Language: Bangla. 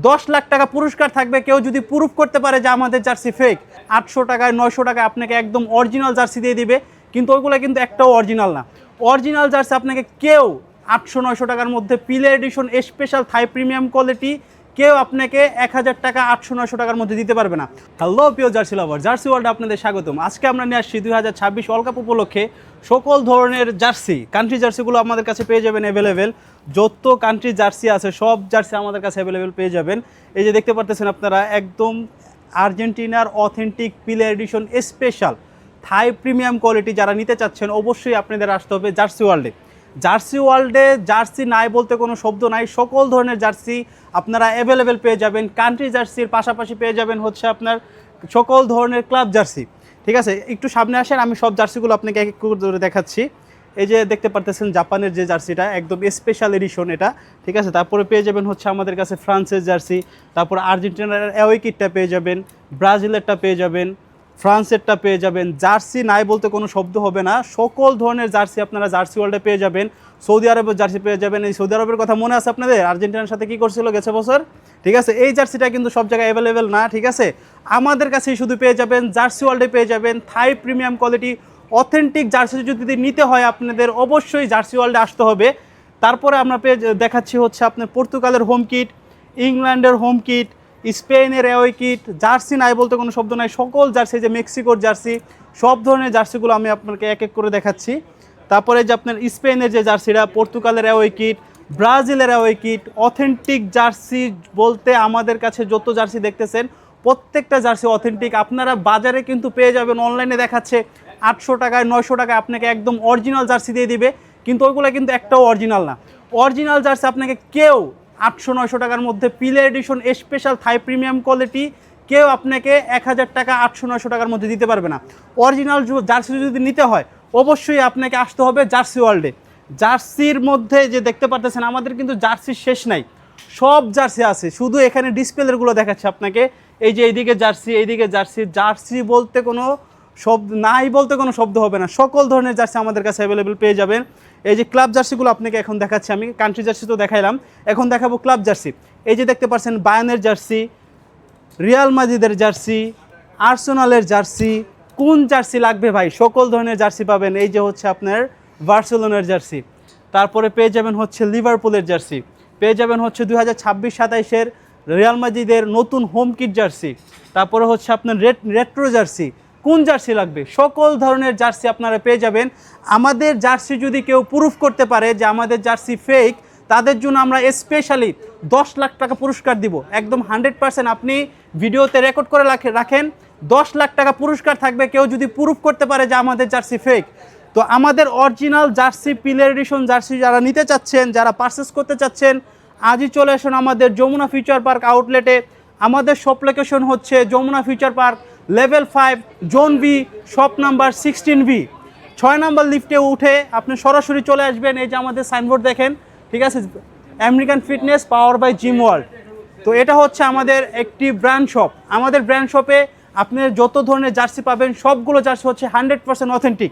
10 লাখ টাকা পুরস্কার থাকবে কেউ যদি প্রুফ করতে পারে যে আমাদের জার্সি ফেক। 800 টাকায় 900 টাকায় আপনাকে একদম অরিজিনাল জার্সি দিয়ে দিবে, কিন্তু ওইগুলো কিন্তু একটাও অরিজিনাল না। অরিজিনাল জার্সি আপনাকে কেউ 800-900 টাকার মধ্যে পিলে এডিশন স্পেশাল থাই প্রিমিয়াম কোয়ালিটি কেউ আপনাকে 1000 টাকা 800-900 টাকার মধ্যে দিতে পারবে না। হ্যালো প্রিয় জার্সি লাভার, জার্সি ওয়ার্ল্ডে আপনাদের স্বাগতম। আজকে আমরা নিয়ে আসছি 2026 ওয়ার্ল্ড কাপ উপলক্ষে সকল ধরনের জার্সি, কান্ট্রি জার্সিগুলো আমাদের কাছে পেয়ে যাবেন অ্যাভেলেবেল। যত কান্ট্রি জার্সি আছে সব জার্সি আমাদের কাছে অ্যাভেলেবেল পেয়ে যাবেন। এই যে দেখতে পারতেছেন আপনারা, একদম আর্জেন্টিনার অথেন্টিক পিলে এডিশন স্পেশাল থাই প্রিমিয়াম কোয়ালিটি যারা নিতে চাচ্ছেন অবশ্যই আপনাদের আসতে হবে জার্সি ওয়ার্ল্ডে। জার্সি ওয়ার্ল্ডে জার্সি নাই বলতে কোনো শব্দ নাই, সকল ধরনের জার্সি আপনারা অ্যাভেলেবেল পেয়ে যাবেন। কান্ট্রি জার্সির পাশাপাশি পেয়ে যাবেন হচ্ছে আপনার সকল ধরনের ক্লাব জার্সি। ঠিক আছে, একটু সামনে আসেন, আমি সব জার্সিগুলো আপনাকে এক এক করে দেখাচ্ছি। এই যে দেখতে পারতেছেন জাপানের যে জার্সিটা একদম স্পেশাল এডিশন এটা, ঠিক আছে। তারপরে পেয়ে যাবেন হচ্ছে আমাদের কাছে ফ্রান্সের জার্সি, তারপর আর্জেন্টিনার অ্যাওয়ে কিটটা পেয়ে যাবেন, ব্রাজিলেরটা পেয়ে যাবেন, ফ্রান্সেরটা পেয়ে যাবেন। জার্সি নাই বলতে কোনো শব্দ হবে না, সকল ধরনের জার্সি আপনারা জার্সি ওয়ার্ল্ডে পেয়ে যাবেন। সৌদি আরবের জার্সি পেয়ে যাবেন। এই সৌদি আরবের কথা মনে আছে আপনাদের, আর্জেন্টিনার সাথে কী করছিল গেছে বছর? ঠিক আছে, এই জার্সিটা কিন্তু সব জায়গায় অ্যাভেলেবেল না, ঠিক আছে। আমাদের কাছেই শুধু পেয়ে যাবেন, জার্সি ওয়ার্ল্ডে পেয়ে যাবেন থাই প্রিমিয়াম কোয়ালিটি অথেন্টিক জার্সি। যদি নিতে হয় আপনাদের অবশ্যই জার্সি ওয়ার্ল্ডে আসতে হবে। তারপরে আমরা দেখাচ্ছি হচ্ছে আপনার পর্তুগালের হোম কিট, ইংল্যান্ডের হোম কিট, স্পেনের অ্যাওয়ে কিট। জার্সি নাই বলতে কোনো শব্দ নাই, সকল জার্সি, যে মেক্সিকোর জার্সি, সব ধরনের জার্সিগুলো আমি আপনাকে এক এক করে দেখাচ্ছি। তারপরে যে আপনার স্পেনের যে জার্সিটা, পর্তুগালের অ্যাওয়ে কিট, ব্রাজিলের অ্যাওয়ে কিট, অথেন্টিক জার্সি বলতে আমাদের কাছে যত জার্সি দেখতেছেন প্রত্যেকটা জার্সি অথেন্টিক। আপনারা বাজারে কিন্তু পেয়ে যাবেন, অনলাইনে দেখাচ্ছে 800 টাকায় 900 টাকায় আপনাকে একদম অরিজিনাল জার্সি দিয়ে দিবে, কিন্তু ওইগুলো কিন্তু একটাও অরিজিনাল না। অরিজিনাল জার্সি আপনাকে কেউ 800-900 টাকার মধ্যে পিলে এডিশন স্পেশাল থাই প্রিমিয়াম কোয়ালিটি কেউ আপনাকে 1000 টাকা 800-900 টাকার মধ্যে দিতে পারবে না। অরিজিনাল জার্সি যদি নিতে হয় অবশ্যই আপনাকে আসতে হবে জার্সি ওয়ার্ল্ডে। জার্সির মধ্যে যে দেখতে পারতেছেন আমাদের কিন্তু জার্সির শেষ নাই, সব জার্সি আছে, শুধু এখানে ডিসপ্লেগুলো দেখাচ্ছে আপনাকে। এই যে এইদিকে জার্সি, এইদিকে জার্সি, জার্সি বলতে কোনো শব্দ নাই বলতে কোনো শব্দ হবে না, সকল ধরনের জার্সি আমাদের কাছে অ্যাভেলেবেল পেয়ে যাবেন। এই যে ক্লাব জার্সিগুলো আপনাকে এখন দেখাচ্ছি আমি, কান্ট্রি জার্সি তো দেখাইলাম, এখন দেখাবো ক্লাব জার্সি। এই যে দেখতে পাচ্ছেন বায়ার্নের জার্সি, রিয়াল মাদ্রিদের জার্সি, আর্সেনালের জার্সি। কোন জার্সি লাগবে ভাই, সকল ধরনের জার্সি পাবেন। এই যে হচ্ছে আপনার বার্সেলোনার জার্সি, তারপরে পেয়ে যাবেন হচ্ছে লিভারপুলের জার্সি, পেয়ে যাবেন হচ্ছে 2026-27-এর রিয়াল মাদ্রিদের নতুন হোম কিট জার্সি, তারপরে হচ্ছে আপনার রেট্রো জার্সি। কোন জার্সি লাগবে, সকল ধরনের জার্সি আপনারা পেয়ে যাবেন। আমাদের জার্সি যদি কেউ প্রুফ করতে পারে যে আমাদের জার্সি ফেক, তাদের জন্য আমরা স্পেশালি 10 লাখ টাকা পুরস্কার দিব, একদম 100%। আপনি ভিডিওতে রেকর্ড করে রাখেন, 10 লাখ টাকা পুরস্কার থাকবে কেউ যদি প্রুফ করতে পারে যে আমাদের জার্সি ফেক। তো আমাদের অরিজিনাল জার্সি পিলে এডিশন জার্সি যারা নিতে চাচ্ছেন, যারা পারচেস করতে চাচ্ছেন, আজই চলে আসুন আমাদের যমুনা ফিউচার পার্ক আউটলেটে। আমাদের শপ লোকেশন হচ্ছে Jamuna future park level 5 zone B, shop number 16B, 6 number লিফটে উঠে আপনি সরাসরি চলে আসবেন। এই যে আমাদের সাইনবোর্ড দেখেন, ঠিক আছে, American fitness power by gym world. তো এটা হচ্ছে আমাদের একটি ব্র্যান্ড শপ। আমাদের ব্র্যান্ড শপে আপনি যত ধরনের জার্সি পাবেন সবগুলো জার্সি হচ্ছে 100% অথেন্টিক।